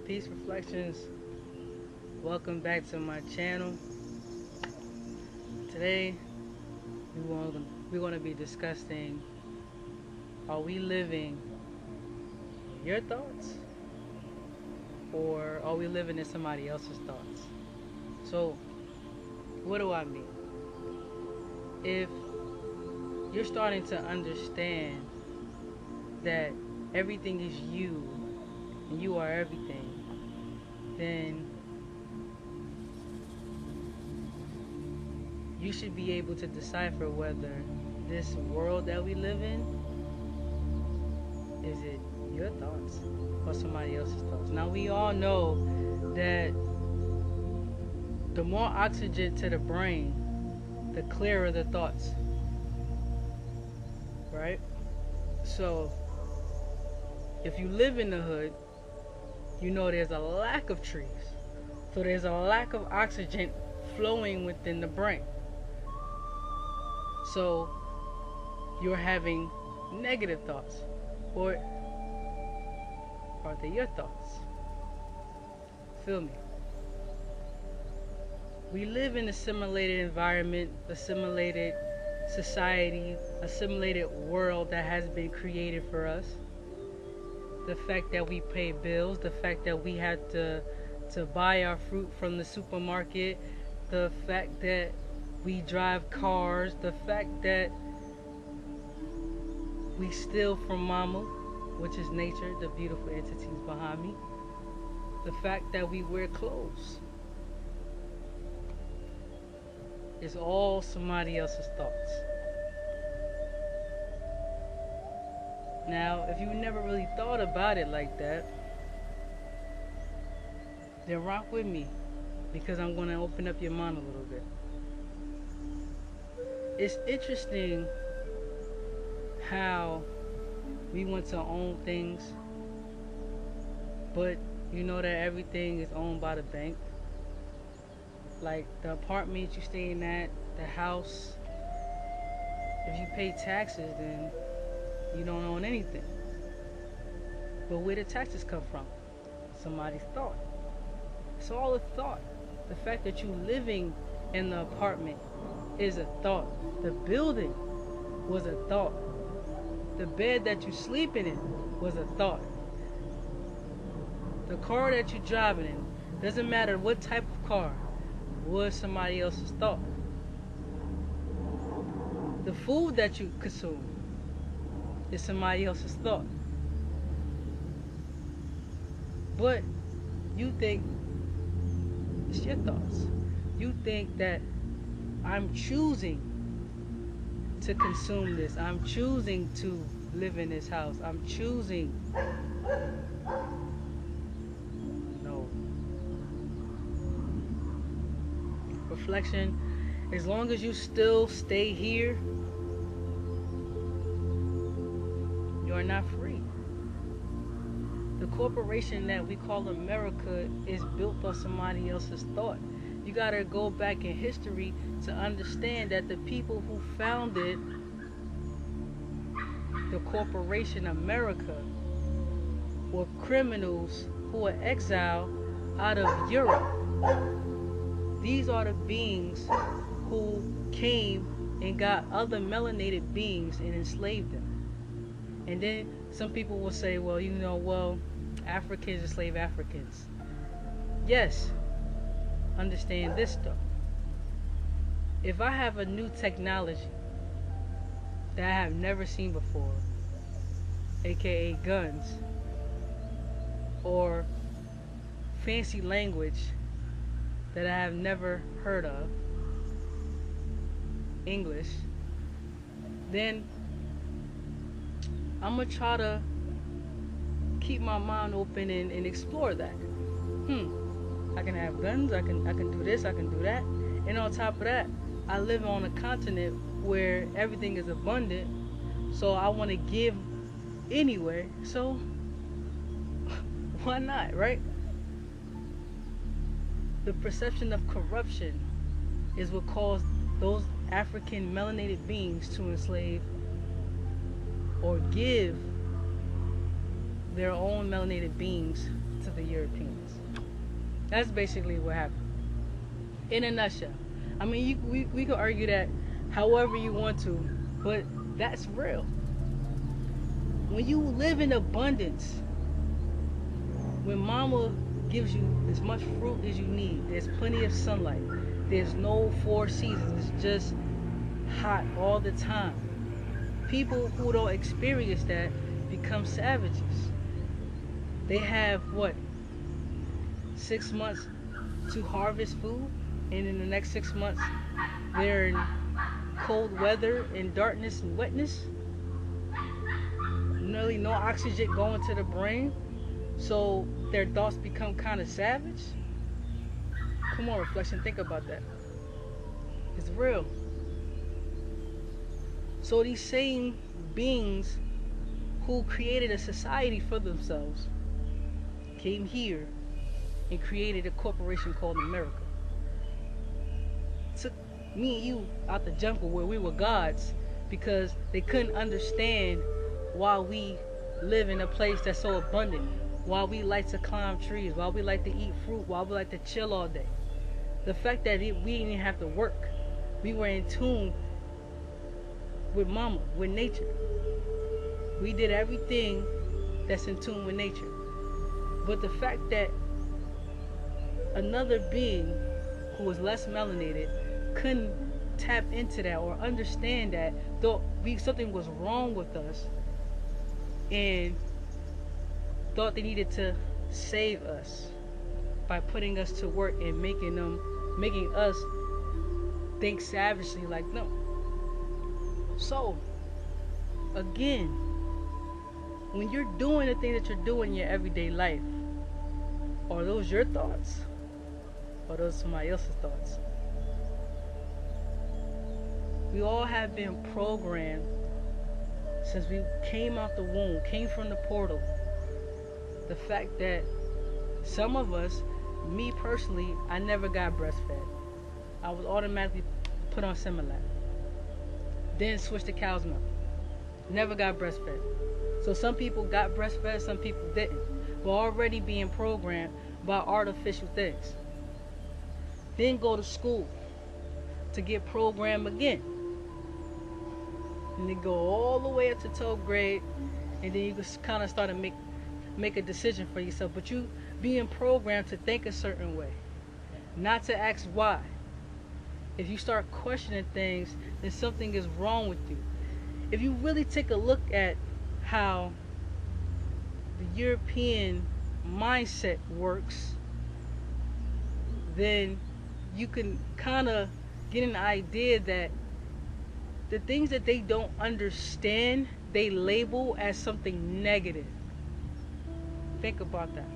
Peace Reflections. Welcome back to my channel. Today we're going to be discussing, are we living your thoughts or are we living in somebody else's thoughts? So what do I mean? If you're starting to understand that everything is you and you are everything, then you should be able to decipher whether this world that we live in, is it your thoughts or somebody else's thoughts? Now we all know that the more oxygen to the brain, the clearer the thoughts, right? So if you live in the hood, you know there's a lack of trees, so there's a lack of oxygen flowing within the brain. So you're having negative thoughts, or are they your thoughts? Feel me? We live in a simulated environment, a simulated society, a simulated world that has been created for us. The fact that we pay bills, the fact that we had to buy our fruit from the supermarket, the fact that we drive cars, the fact that we steal from mama, which is nature, the beautiful entities behind me, the fact that we wear clothes. It's all somebody else's thoughts. Now, if you never really thought about it like that, then rock with me, because I'm going to open up your mind a little bit. It's interesting how we want to own things, but you know that everything is owned by the bank. Like the apartment you staying at, the house, if you pay taxes, then you don't own anything. But where the taxes come from? Somebody's thought. It's all a thought. The fact that you living in the apartment is a thought. The building was a thought. The bed that you sleeping in was a thought. The car that you driving in, doesn't matter what type of car, was somebody else's thought. The food that you consume is somebody else's thought. But you think it's your thoughts. You think that I'm choosing to consume this. I'm choosing to live in this house. I'm choosing. No. Reflection, as long as you still stay here, you are not free. The corporation that we call America is built on somebody else's thought. You gotta go back in history to understand that the people who founded the corporation America were criminals who were exiled out of Europe. These are the beings who came and got other melanated beings and enslaved them. And then some people will say, well, Africans enslave Africans. Yes, understand this though. If I have a new technology that I have never seen before, aka guns, or fancy language that I have never heard of, English, then I'm gonna try to keep my mind open and explore that. I can have guns, I can do this, I can do that. And on top of that, I live on a continent where everything is abundant, so I want to give anyway, so why not, right? The perception of corruption is what caused those African melanated beings to enslave or give their own melanated beings to the Europeans. That's basically what happened. In a nutshell. I mean, we could argue that however you want to, but that's real. When you live in abundance, when mama gives you as much fruit as you need, there's plenty of sunlight, there's no four seasons, it's just hot all the time. People who don't experience that become savages. They have what, 6 months to harvest food, and in the next 6 months they're in cold weather and darkness and wetness, nearly no oxygen going to the brain, so their thoughts become kind of savage. Come on, reflection, think about that. It's real. So these same beings who created a society for themselves came here and created a corporation called America. Took me and you out the jungle where we were gods because they couldn't understand why we live in a place that's so abundant, why we like to climb trees, why we like to eat fruit, why we like to chill all day. The fact that we didn't even have to work. We were in tune with mama, with nature. We did everything that's in tune with nature. But the fact that another being who was less melanated couldn't tap into that or understand that, thought something was wrong with us, and thought they needed to save us by putting us to work and making us think savagely like no. So again, when you're doing the things that you're doing in your everyday life, are those your thoughts or those somebody else's thoughts? We all have been programmed since we came out the womb, came from the portal. The fact that some of us, me personally, I never got breastfed. I was automatically put on Similac, then switched to cow's milk. Never got breastfed. So some people got breastfed, some people didn't. We're already being programmed by artificial things. Then go to school to get programmed again. And then go all the way up to 12th grade, and then you just kind of start to make a decision for yourself. But you being programmed to think a certain way, not to ask why. If you start questioning things, then something is wrong with you. If you really take a look at how the European mindset works, then you can kind of get an idea that the things that they don't understand, they label as something negative. Think about that.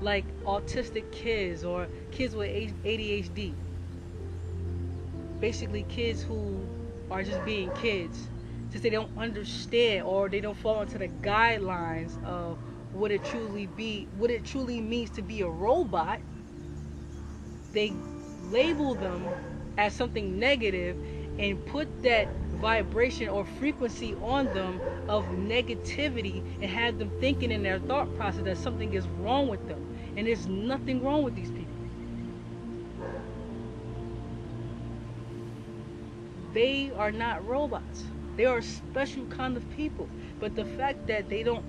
Like autistic kids or kids with ADHD. Basically kids who are just being kids, since they don't understand or they don't fall into the guidelines of what it truly means to be a robot. They label them as something negative and put that vibration or frequency on them of negativity and have them thinking in their thought process that something is wrong with them. And there's nothing wrong with these people. They are not robots. They are a special kind of people. But the fact that they don't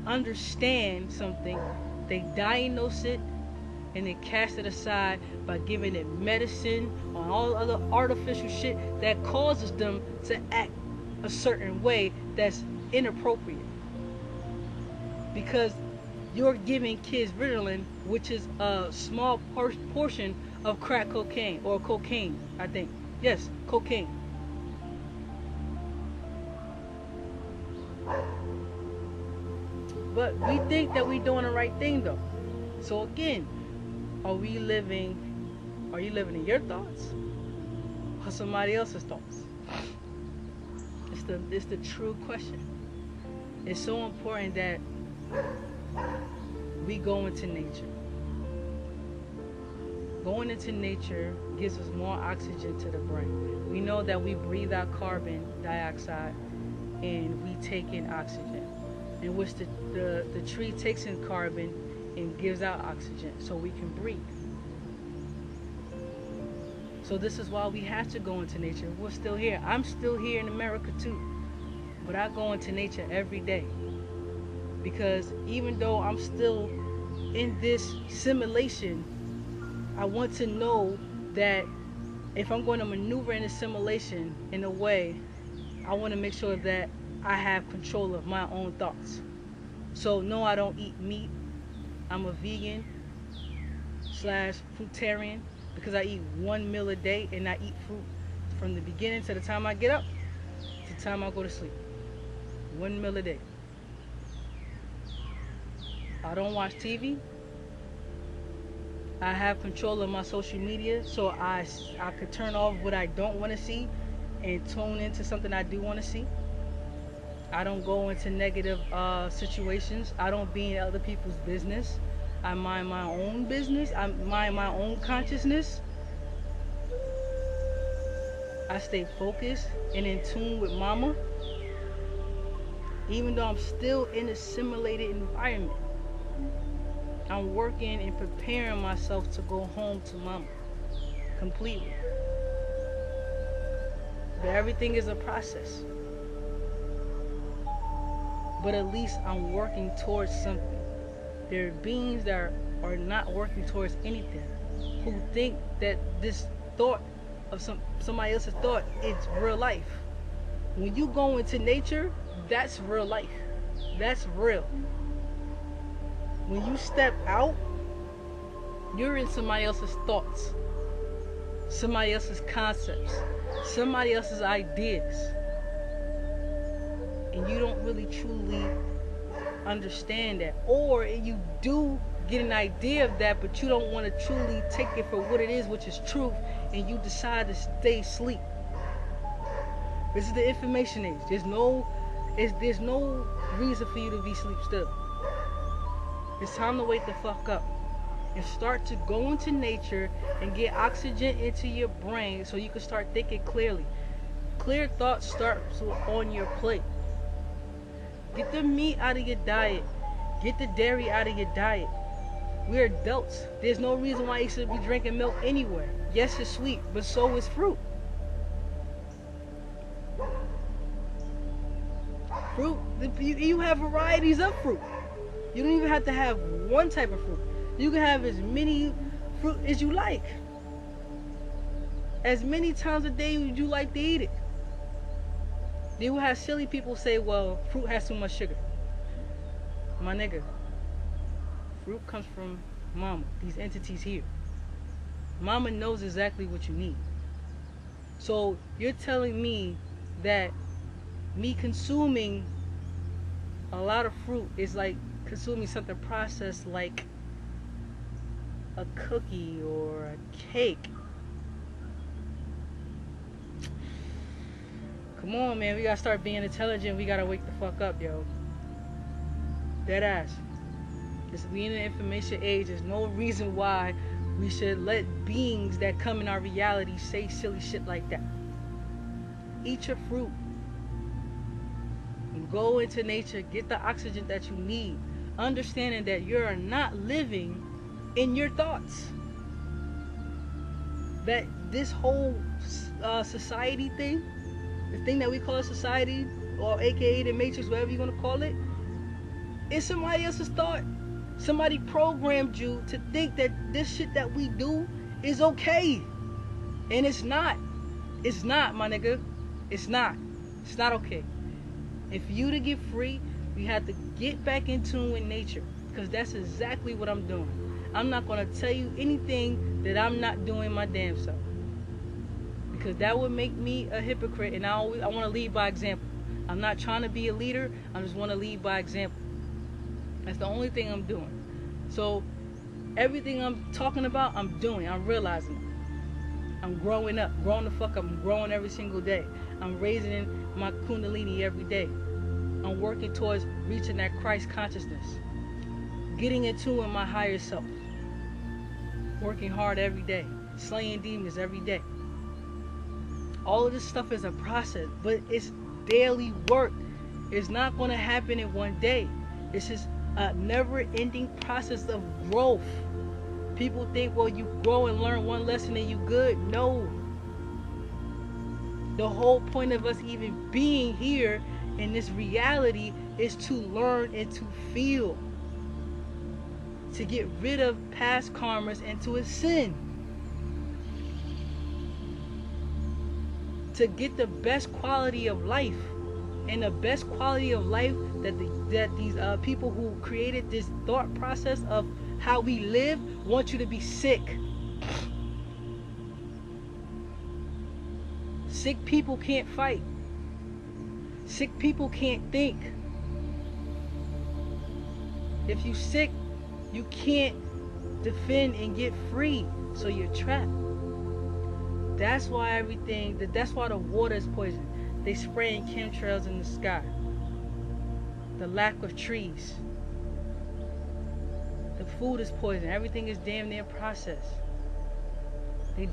understand something, they diagnose it and then cast it aside by giving it medicine on all other artificial shit that causes them to act a certain way that's inappropriate. Because you're giving kids Ritalin, which is a small portion of crack cocaine, or cocaine, I think. Yes, cocaine. But we think that we're doing the right thing though. So again, are you living in your thoughts or somebody else's thoughts? It's the true question. It's so important that we go into nature. Going into nature gives us more oxygen to the brain. We know that we breathe out carbon dioxide and we take in oxygen, in which the tree takes in carbon and gives out oxygen so we can breathe. So this is why we have to go into nature. We're still here. I'm still here in America too. But I go into nature every day. Because even though I'm still in this simulation, I want to know that if I'm going to maneuver in this simulation in a way, I want to make sure that I have control of my own thoughts. So no, I don't eat meat. I'm a vegan / fruitarian because I eat one meal a day, and I eat fruit from the beginning to the time I get up to the time I go to sleep. One meal a day. I don't watch TV. I have control of my social media, so I could turn off what I don't want to see and tune into something I do want to see. I don't go into negative situations. I don't be in other people's business. I mind my own business. I mind my own consciousness. I stay focused and in tune with mama, even though I'm still in a simulated environment. I'm working and preparing myself to go home to mama completely. But everything is a process. But at least I'm working towards something. There are beings that are not working towards anything, who think that this thought of somebody else's thought is real life. When you go into nature, that's real life. That's real. When you step out, you're in somebody else's thoughts, somebody else's concepts, somebody else's ideas, and you don't really truly understand that. Or you do get an idea of that, but you don't want to truly take it for what it is, which is truth, and you decide to stay asleep. This is the information age. There's no reason for you to be sleep still. It's time to wake the fuck up and start to go into nature and get oxygen into your brain so you can start thinking clearly. Clear thoughts start on your plate. Get the meat out of your diet. Get the dairy out of your diet. We're adults. There's no reason why you should be drinking milk anyway. Yes, it's sweet, but so is fruit. Fruit, you have varieties of fruit. You don't even have to have one type of fruit. You can have as many fruit as you like. As many times a day as you like to eat it. They will have silly people say, well, fruit has too much sugar. My nigga, fruit comes from mama, these entities here. Mama knows exactly what you need. So you're telling me that me consuming a lot of fruit is like consuming something processed like a cookie or a cake. Come on, man, we gotta start being intelligent. We gotta wake the fuck up, yo. Dead ass. We in the information age. There's no reason why we should let beings that come in our reality say silly shit like that. Eat your fruit. And go into nature. Get the oxygen that you need. Understanding that you're not living in your thoughts. That this whole society thing, the thing that we call society, or aka the matrix, whatever you're gonna call it, is somebody else's thought. Somebody programmed you to think that this shit that we do is okay. And it's not. It's not, my nigga. It's not. It's not okay. And for you to get free, we have to get back in tune with nature. Because that's exactly what I'm doing. I'm not going to tell you anything that I'm not doing my damn self. Because that would make me a hypocrite. And I want to lead by example. I'm not trying to be a leader. I just want to lead by example. That's the only thing I'm doing. So everything I'm talking about, I'm doing. I'm realizing it. I'm growing up. Growing the fuck up. I'm growing every single day. I'm raising my kundalini every day. I'm working towards reaching that Christ consciousness. Getting in tune with my higher self. Working hard every day. Slaying demons every day. All of this stuff is a process, but it's daily work. It's not going to happen in one day. It's just a never-ending process of growth. People think, well, you grow and learn one lesson and you good. No. The whole point of us even being here in this reality is to learn and to feel. To get rid of past karmas and to ascend. To get the best quality of life. And the best quality of life that these people who created this thought process of how we live want you to be sick. Sick people can't fight. Sick people can't think. If you sick, you can't defend and get free, so you're trapped. That's why that's why the water is poisoned. They spraying chemtrails in the sky. The lack of trees. The food is poison. Everything is damn near processed. They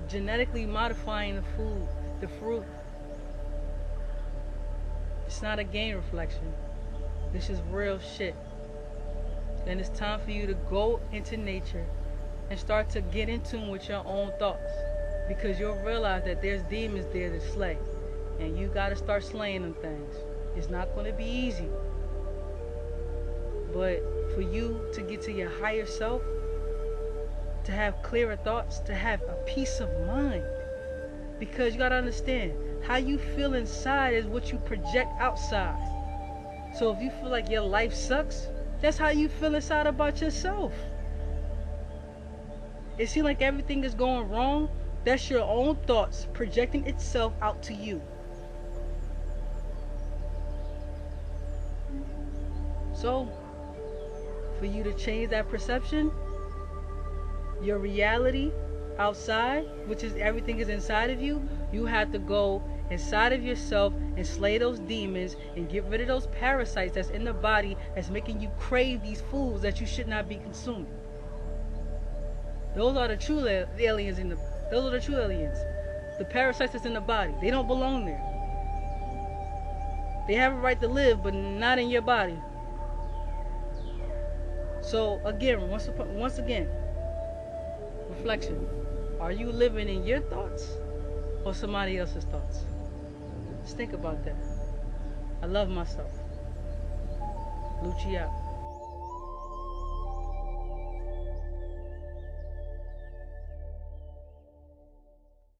genetically modifying the food, the fruit. It's not a game reflection. This is real shit. And it's time for you to go into nature and start to get in tune with your own thoughts. Because you'll realize that there's demons there to slay. And you got to start slaying them things. It's not going to be easy. But for you to get to your higher self, to have clearer thoughts, to have a peace of mind. Because you got to understand, how you feel inside is what you project outside. So if you feel like your life sucks, that's how you feel inside about yourself. It seems like everything is going wrong. That's your own thoughts projecting itself out to you. So, for you to change that perception, your reality outside, which is everything is inside of you, you have to go inside of yourself and slay those demons and get rid of those parasites that's in the body that's making you crave these foods that you should not be consuming. Those are the true aliens those are the true aliens. The parasites that's in the body, they don't belong there. They have a right to live, but not in your body. So again, once again, reflection. Are you living in your thoughts or somebody else's thoughts? Just think about that. I love myself. Lucci out.